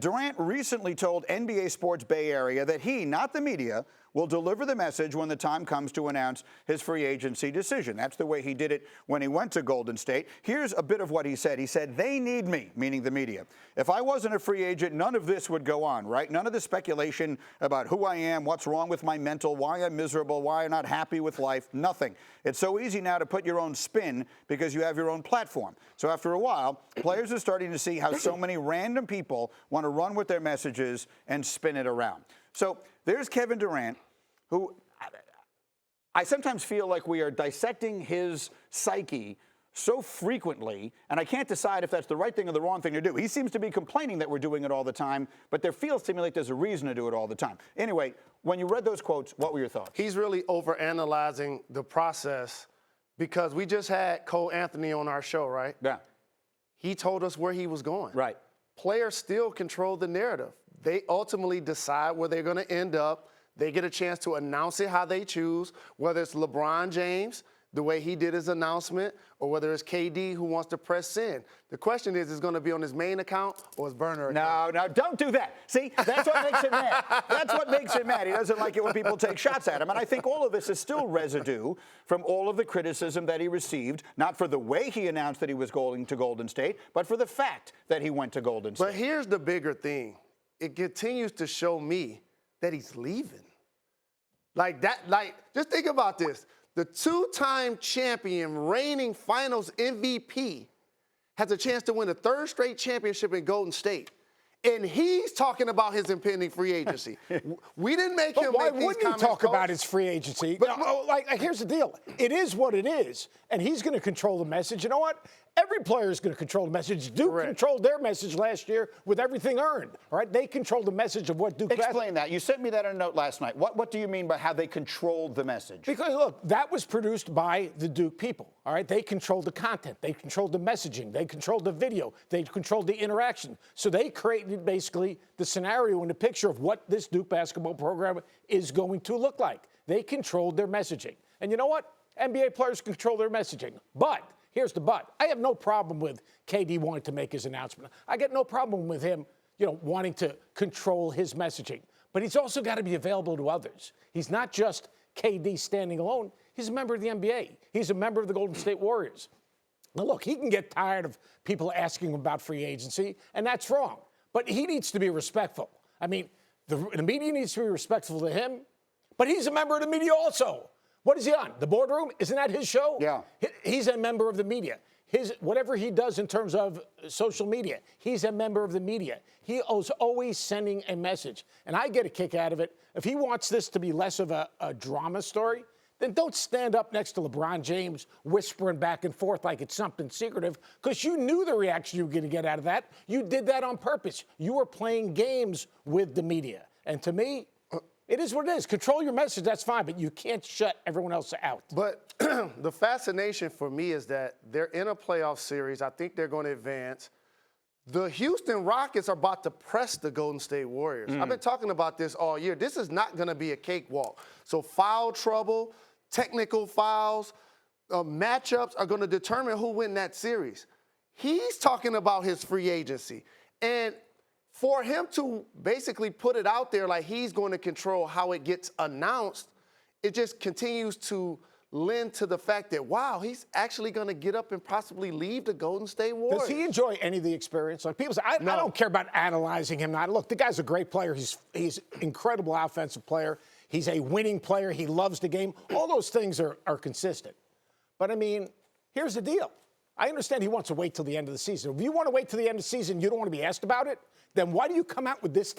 Durant recently told NBA Sports Bay Area that he, not the media, will deliver the message when the time comes to announce his free agency decision. That's the way he did it when he went to Golden State. Here's a bit of what he said. He said, "They need me," meaning the media. "If I wasn't a free agent, none of this would go on, right? None of the speculation about who I am, what's wrong with my mental, why I'm miserable, why I'm not happy with life, nothing. It's so easy now to put your own spin because you have your own platform." So after a while, players are starting to see how so many random people want to run with their messages and spin it around. So there's Kevin Durant, who I sometimes feel like we are dissecting his psyche so frequently, and I can't decide if that's the right thing or the wrong thing to do. He seems to be complaining that we're doing it all the time, but there feels to me like there's a reason to do it all the time. Anyway, when you read those quotes, what were your thoughts? He's really overanalyzing the process because we just had Cole Anthony on our show, right? Yeah. He told us where he was going. Right. Players still control the narrative. They ultimately decide where they're going to end up. They get a chance to announce it how they choose, whether it's LeBron James, the way he did his announcement, or whether it's KD who wants to press send. The question is it going to be on his main account or his burner account? No, don't do that. See, that's what makes him mad. That's what makes him mad. He doesn't like it when people take shots at him. And I think all of this is still residue from all of the criticism that he received, not for the way he announced that he was going to Golden State, but for the fact that he went to Golden State. But here's the bigger thing. It continues to show me that he's leaving. Just think about this. The two-time champion, reigning finals MVP, has a chance to win a third straight championship in Golden State. And he's talking about his impending free agency. We didn't make him why make these wouldn't he comments, talk Coach. about his free agency? But here's the deal. It is what it is, and he's going to control the message. You know what? Every player is going to control the message. Duke controlled their message last year with everything earned. All right, they controlled the message of what Duke. Explain that. You sent me that in a note last night. What do you mean by how they controlled the message? Because look, that was produced by the Duke people. All right, they controlled the content, they controlled the messaging, they controlled the video, they controlled the interaction. So they created basically the scenario and the picture of what this Duke basketball program is going to look like. They controlled their messaging, and you know what? NBA players control their messaging, but. Here's the but. I have no problem with KD wanting to make his announcement. I get no problem with him, wanting to control his messaging. But he's also got to be available to others. He's not just KD standing alone. He's a member of the NBA. He's a member of the Golden State Warriors. Now, look, he can get tired of people asking him about free agency, and that's wrong. But he needs to be respectful. I mean, the media needs to be respectful to him, but he's a member of the media also. What is he on? The boardroom? Isn't that his show? Yeah. He's a member of the media. Whatever he does in terms of social media, he's a member of the media. He is always sending a message. And I get a kick out of it. If he wants this to be less of a drama story, then don't stand up next to LeBron James whispering back and forth like it's something secretive, because you knew the reaction you were going to get out of that. You did that on purpose. You were playing games with the media. And to me, it is what it is. Control your message, that's fine, but you can't shut everyone else out. But the fascination for me is that they're in a playoff series. I think they're going to advance. The Houston Rockets are about to press the Golden State Warriors. I've been talking about this all year. This is not going to be a cakewalk. So foul trouble, technical fouls, matchups are going to determine who wins that series. He's talking about his free agency. And for him to basically put it out there like he's going to control how it gets announced, it just continues to lend to the fact that, wow, he's actually going to get up and possibly leave the Golden State Warriors. Does he enjoy any of the experience? Like people say, I don't care about analyzing him now. Look, the guy's a great player. He's incredible offensive player. He's a winning player. He loves the game. All those things are consistent. But, I mean, here's the deal. I understand he wants to wait till the end of the season. If you want to wait till the end of the season, you don't want to be asked about it, then why do you come out with this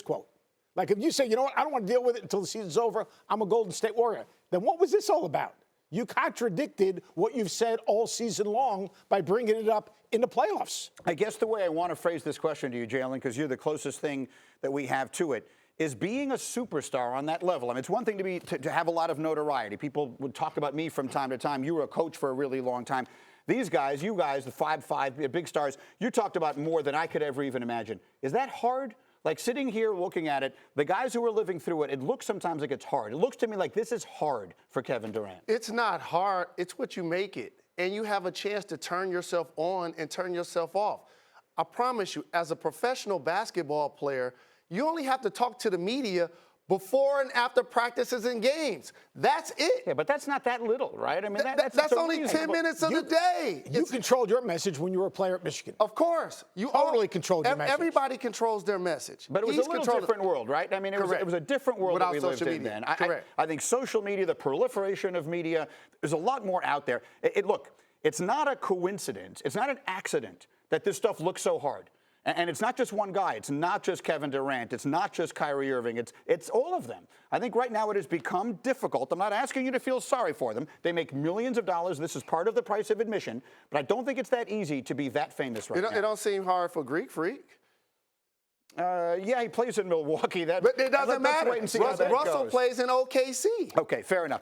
quote? Like if you say, you know what, I don't want to deal with it until the season's over, I'm a Golden State Warrior, then what was this all about? You contradicted what you've said all season long by bringing it up in the playoffs. I guess the way I want to phrase this question to you, Jalen, because you're the closest thing that we have to it, is being a superstar on that level. I mean, it's one thing to have a lot of notoriety. People would talk about me from time to time. You were a coach for a really long time. These guys, you guys, the 5'5", big stars, you talked about more than I could ever even imagine. Is that hard? Like sitting here looking at it, the guys who are living through it, it looks sometimes like it's hard. It looks to me like this is hard for Kevin Durant. It's not hard. It's what you make it. And you have a chance to turn yourself on and turn yourself off. I promise you, as a professional basketball player, you only have to talk to the media before and after practices and games. That's it. Yeah, but that's not that little, right? I mean, That's only 10 minutes of the day. You controlled your message when you were a player at Michigan. Of course. You totally controlled your message. Everybody controls their message. But it was a little different world, right? I mean, it was a different world Without that we lived social in media. then. Correct. I think social media, the proliferation of media, there's a lot more out there. Look, it's not a coincidence. It's not an accident that this stuff looks so hard. And it's not just one guy. It's not just Kevin Durant. It's not just Kyrie Irving. It's all of them. I think right now it has become difficult. I'm not asking you to feel sorry for them. They make millions of dollars. This is part of the price of admission. But I don't think it's that easy to be that famous right now. It don't seem hard for Greek Freak. Yeah, he plays in Milwaukee. But it doesn't matter. Wait and see how that Russell goes. plays in OKC. Okay, fair enough.